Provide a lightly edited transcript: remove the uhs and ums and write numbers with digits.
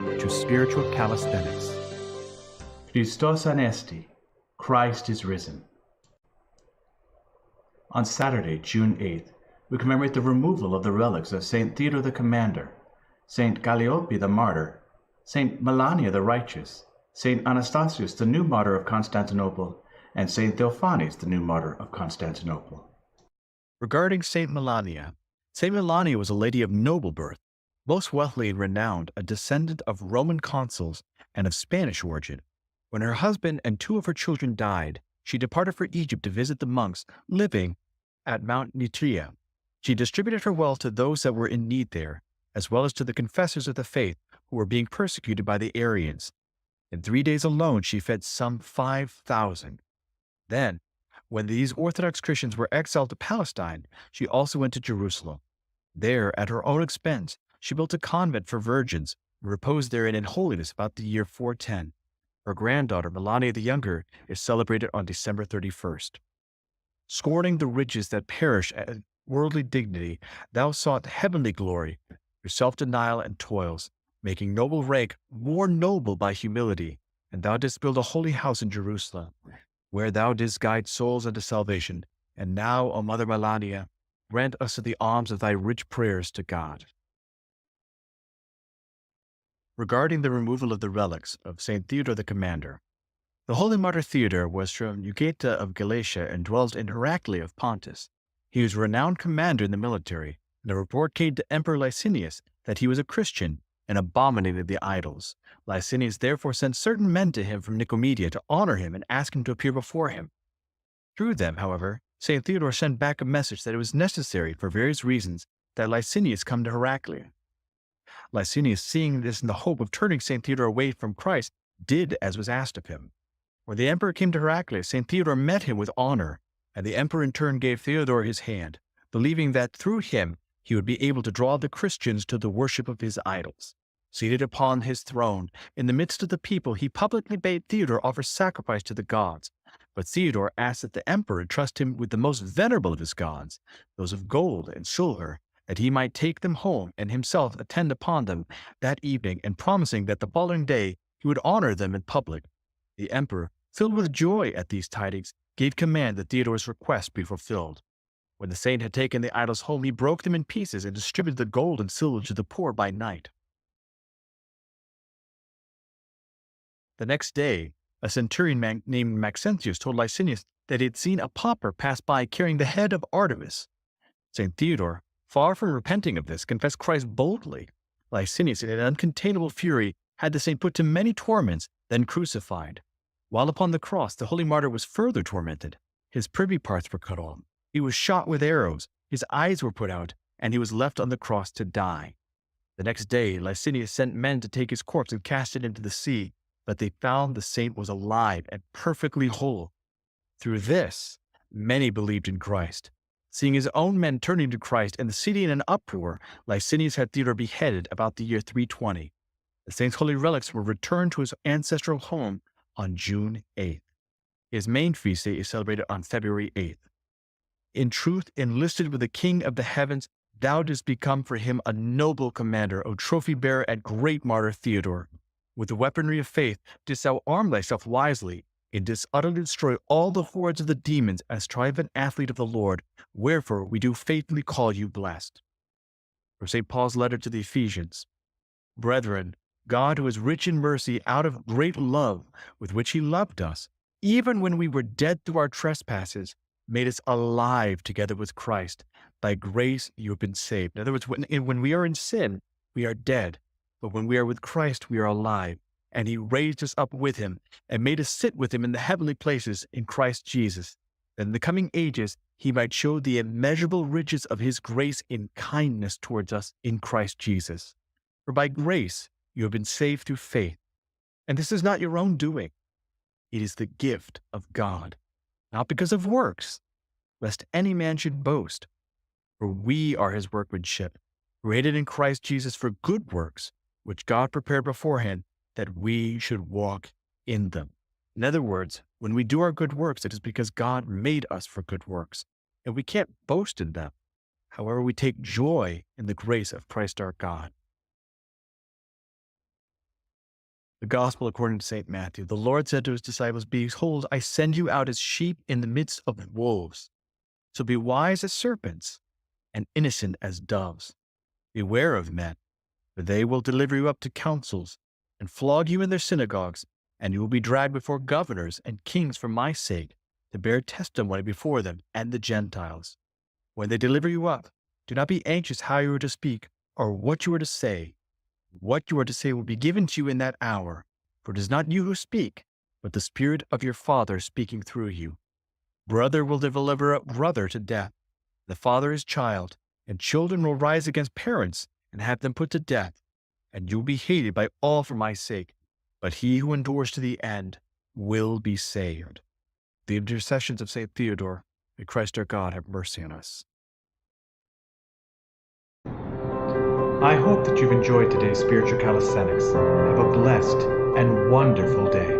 to spiritual calisthenics. Christos Anesti, Christ is risen. On Saturday, June 8th, we commemorate the removal of the relics of St. Theodore the Commander, St. Kalliope the Martyr, St. Melania the Righteous, St. Anastasios, the new martyr of Constantinople, and St. Theophanes, the new martyr of Constantinople. Regarding St. Melania was a lady of noble birth, most wealthy and renowned, a descendant of Roman consuls and of Spanish origin. When her husband and two of her children died, she departed for Egypt to visit the monks living at Mount Nitria. She distributed her wealth to those that were in need there, as well as to the confessors of the faith who were being persecuted by the Arians. In 3 days alone, she fed some 5,000. Then, when these Orthodox Christians were exiled to Palestine, she also went to Jerusalem. There, at her own expense, she built a convent for virgins and reposed therein in holiness about the year 410. Her granddaughter, Melania the Younger, is celebrated on December 31st. Scorning the riches that perish at worldly dignity, thou sought heavenly glory through self-denial and toils, making noble rank more noble by humility, and thou didst build a holy house in Jerusalem, where thou didst guide souls unto salvation. And now, O Mother Melania, grant us the alms of thy rich prayers to God. Regarding the removal of the relics of St. Theodore the Commander, the holy martyr Theodore was from Eugatea of Galatia and dwelt in Heraclea of Pontus. He was a renowned commander in the military, and a report came to Emperor Licinius that he was a Christian and abominated the idols. Licinius therefore sent certain men to him from Nicomedia to honor him and ask him to appear before him. Through them, however, St. Theodore sent back a message that it was necessary, for various reasons, that Licinius come to Heraclea. Licinius, seeing this in the hope of turning St. Theodore away from Christ, did as was asked of him. When the emperor came to Heraclea, St. Theodore met him with honor, and the emperor in turn gave Theodore his hand, believing that through him he would be able to draw the Christians to the worship of his idols. Seated upon his throne, in the midst of the people, he publicly bade Theodore offer sacrifice to the gods. But Theodore asked that the emperor entrust him with the most venerable of his gods, those of gold and silver, that he might take them home and himself attend upon them that evening, and promising that the following day he would honor them in public. The emperor, filled with joy at these tidings, gave command that Theodore's request be fulfilled. When the saint had taken the idols home, he broke them in pieces and distributed the gold and silver to the poor by night. The next day, a centurion named Maxentius told Licinius that he had seen a pauper pass by carrying the head of Artemis. St. Theodore, far from repenting of this, confessed Christ boldly. Licinius, in an uncontainable fury, had the saint put to many torments, then crucified. While upon the cross, the holy martyr was further tormented. His privy parts were cut off. He was shot with arrows. His eyes were put out, and he was left on the cross to die. The next day, Licinius sent men to take his corpse and cast it into the sea, but they found the saint was alive and perfectly whole. Through this, many believed in Christ. Seeing his own men turning to Christ and the city in an uproar, Licinius had Theodore beheaded about the year 320. The saint's holy relics were returned to his ancestral home on June 8th. His main feast day is celebrated on February 8th. In truth, enlisted with the King of the heavens, thou didst become for him a noble commander, O trophy-bearer and great martyr Theodore. With the weaponry of faith didst thou arm thyself wisely, and didst utterly destroy all the hordes of the demons as triumphant athlete of the Lord, wherefore we do faithfully call you blessed. From St. Paul's letter to the Ephesians. Brethren, God, who is rich in mercy, out of great love with which he loved us, even when we were dead through our trespasses, made us alive together with Christ. By grace you have been saved. In other words, when we are in sin, we are dead. But when we are with Christ, we are alive. And he raised us up with him and made us sit with him in the heavenly places in Christ Jesus, that in the coming ages he might show the immeasurable riches of his grace in kindness towards us in Christ Jesus. For by grace you have been saved through faith. And this is not your own doing. It is the gift of God, not because of works, lest any man should boast. For we are his workmanship, created in Christ Jesus for good works, which God prepared beforehand that we should walk in them. In other words, when we do our good works, it is because God made us for good works, and we can't boast in them. However, we take joy in the grace of Christ our God. The Gospel according to St. Matthew. The Lord said to his disciples, Behold, I send you out as sheep in the midst of wolves. So be wise as serpents and innocent as doves. Beware of men, for they will deliver you up to councils and flog you in their synagogues, and you will be dragged before governors and kings for my sake, to bear testimony before them and the Gentiles. When they deliver you up, do not be anxious how you are to speak or what you are to say. What you are to say will be given to you in that hour, for it is not you who speak, but the Spirit of your Father speaking through you. Brother will deliver up brother to death, the father his child, and children will rise against parents and have them put to death, and you will be hated by all for my sake, but he who endures to the end will be saved. The intercessions of St. Theodore, may Christ our God have mercy on us. I hope that you've enjoyed today's spiritual calisthenics. Have a blessed and wonderful day.